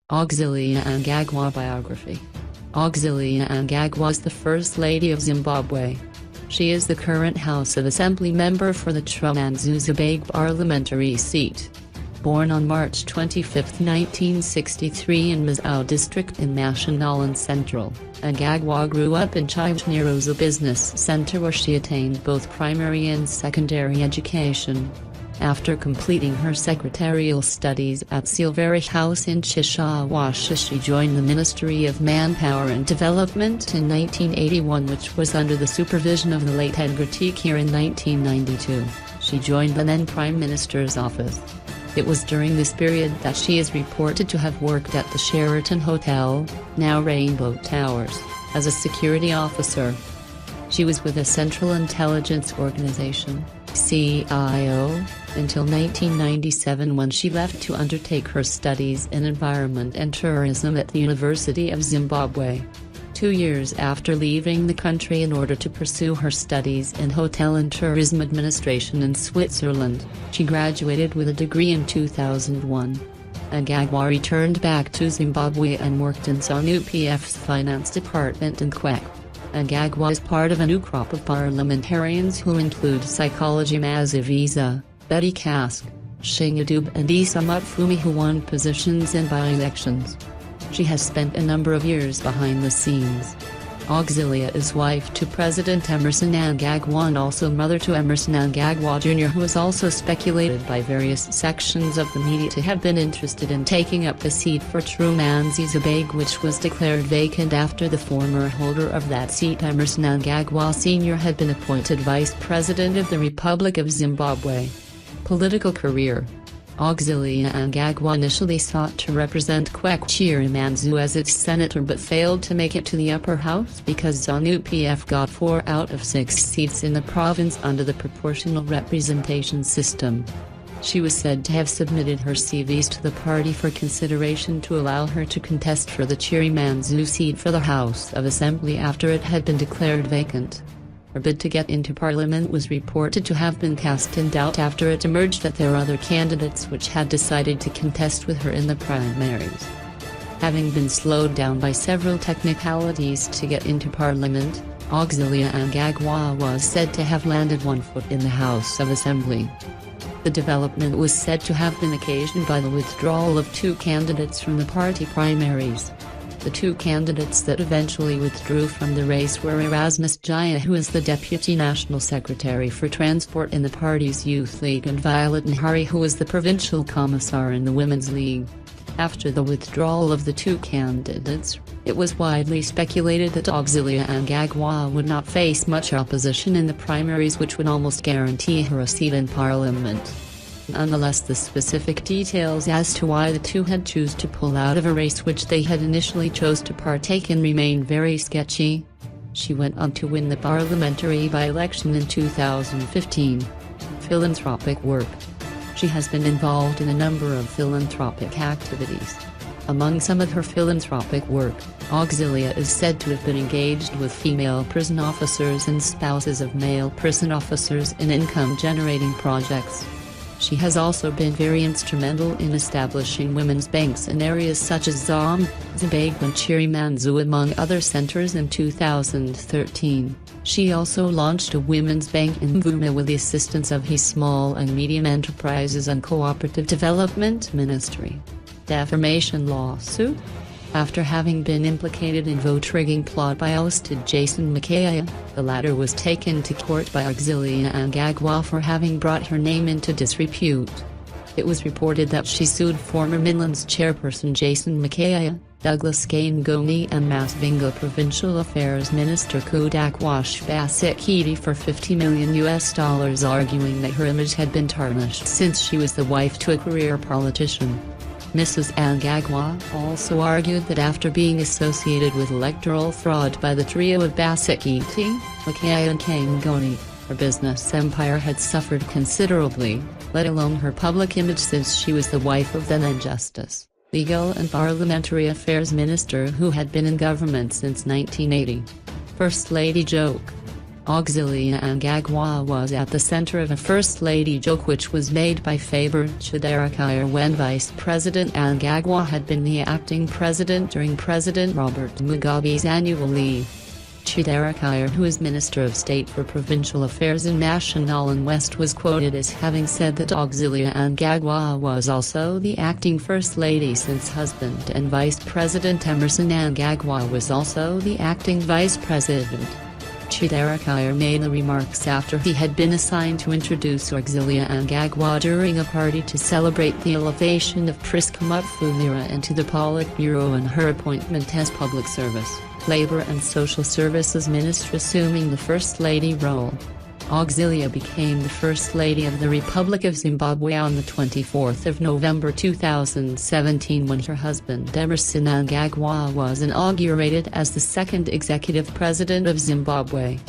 Auxilia Mnangagwa Biography. Auxilia Mnangagwa is the First Lady of Zimbabwe. She is the current House of Assembly member for the Chirumhanzu Zibagwe Parliamentary Seat. Born on March 25, 1963 in Mazowe District in Mashonaland Central, Mnangagwa grew up in Chiweshe near Rosa Business Centre, where she attained both primary and secondary education. After completing her secretarial studies at Silveira House in Chichawasha, she joined the Ministry of Manpower and Development in 1981, which was under the supervision of the late Edgar Tekere in 1992. She joined the then Prime Minister's office. It was during this period that she is reported to have worked at the Sheraton Hotel, now Rainbow Towers, as a security officer. She was with the Central Intelligence Organization (CIO) until 1997, when she left to undertake her studies in environment and tourism at the University of Zimbabwe. 2 years after leaving the country in order to pursue her studies in hotel and tourism administration in Switzerland, she graduated with a degree in 2001. Mnangagwa returned back to Zimbabwe and worked in Zanu-PF's finance department in Kwekwe. Mnangagwa is part of a new crop of parliamentarians who include psychology Mazowe, Betty Kask, Shingadub and Isa Mutfumi, who won positions in by-elections. She has spent a number of years behind the scenes. Auxilia is wife to President Emmerson Mnangagwa and also mother to Emmerson Mnangagwa Jr., who is also speculated by various sections of the media to have been interested in taking up the seat for Chirumhanzu Zibagwe, which was declared vacant after the former holder of that seat, Emmerson Mnangagwa Sr., had been appointed Vice President of the Republic of Zimbabwe. Political career. Auxilia Mnangagwa initially sought to represent Kwekwe Chirumhanzu as its senator, but failed to make it to the upper house because Zanu-PF got 4 out of 6 seats in the province under the proportional representation system. She was said to have submitted her CVs to the party for consideration to allow her to contest for the Chirumhanzu seat for the House of Assembly after it had been declared vacant. Her bid to get into Parliament was reported to have been cast in doubt after it emerged that there were other candidates which had decided to contest with her in the primaries. Having been slowed down by several technicalities to get into Parliament, Auxilia Mnangagwa was said to have landed one foot in the House of Assembly. The development was said to have been occasioned by the withdrawal of 2 candidates from the party primaries. The 2 candidates that eventually withdrew from the race were Erasmus Jaya, who is the Deputy National Secretary for Transport in the party's Youth League, and Violet Nhari, who is the Provincial Commissar in the Women's League. After the withdrawal of the 2 candidates, it was widely speculated that Auxilia Mnangagwa would not face much opposition in the primaries, which would almost guarantee her a seat in Parliament. Nonetheless, the specific details as to why the 2 had chosen to pull out of a race which they had initially chose to partake in remain very sketchy. She went on to win the parliamentary by-election in 2015. Philanthropic work. She has been involved in a number of philanthropic activities. Among some of her philanthropic work, Auxilia is said to have been engaged with female prison officers and spouses of male prison officers in income-generating projects. She has also been very instrumental in establishing women's banks in areas such as Zimbabwe and Chirumhanzu, among other centers. In 2013, she also launched a women's bank in Mvuma with the assistance of his Small and Medium Enterprises and Cooperative Development Ministry. Defamation lawsuit. After having been implicated in vote-rigging plot by ousted Jason McKay, the latter was taken to court by Auxilia Mnangagwa for having brought her name into disrepute. It was reported that she sued former Midlands chairperson Jason McKay, Douglas Kangoni and Masvinga Provincial Affairs Minister Chiweshe Basekiti for $50 million, arguing that her image had been tarnished since she was the wife to a career politician. Mrs. Mnangagwa also argued that after being associated with electoral fraud by the trio of Basekiti, McKay and Kangoni, her business empire had suffered considerably, let alone her public image, since she was the wife of then Justice, Legal and Parliamentary Affairs Minister who had been in government since 1980. First Lady joke. Auxilia Mnangagwa was at the center of a First Lady joke which was made by Faber Chidera when Vice President Mnangagwa had been the acting president during President Robert Mugabe's annual leave. Chidera, who is Minister of State for Provincial Affairs in Mashonaland West, was quoted as having said that Auxilia Mnangagwa was also the acting First Lady since husband and Vice President Emmerson Mnangagwa was also the acting Vice President. Chidera made the remarks after he had been assigned to introduce Auxilia Mnangagwa during a party to celebrate the elevation of Priska Mutfulira into the Politburo and her appointment as Public Service, Labour and Social Services Minister, assuming the First Lady role. Auxilia became the First Lady of the Republic of Zimbabwe on the 24th of November 2017 when her husband Emmerson Mnangagwa was inaugurated as the second executive president of Zimbabwe.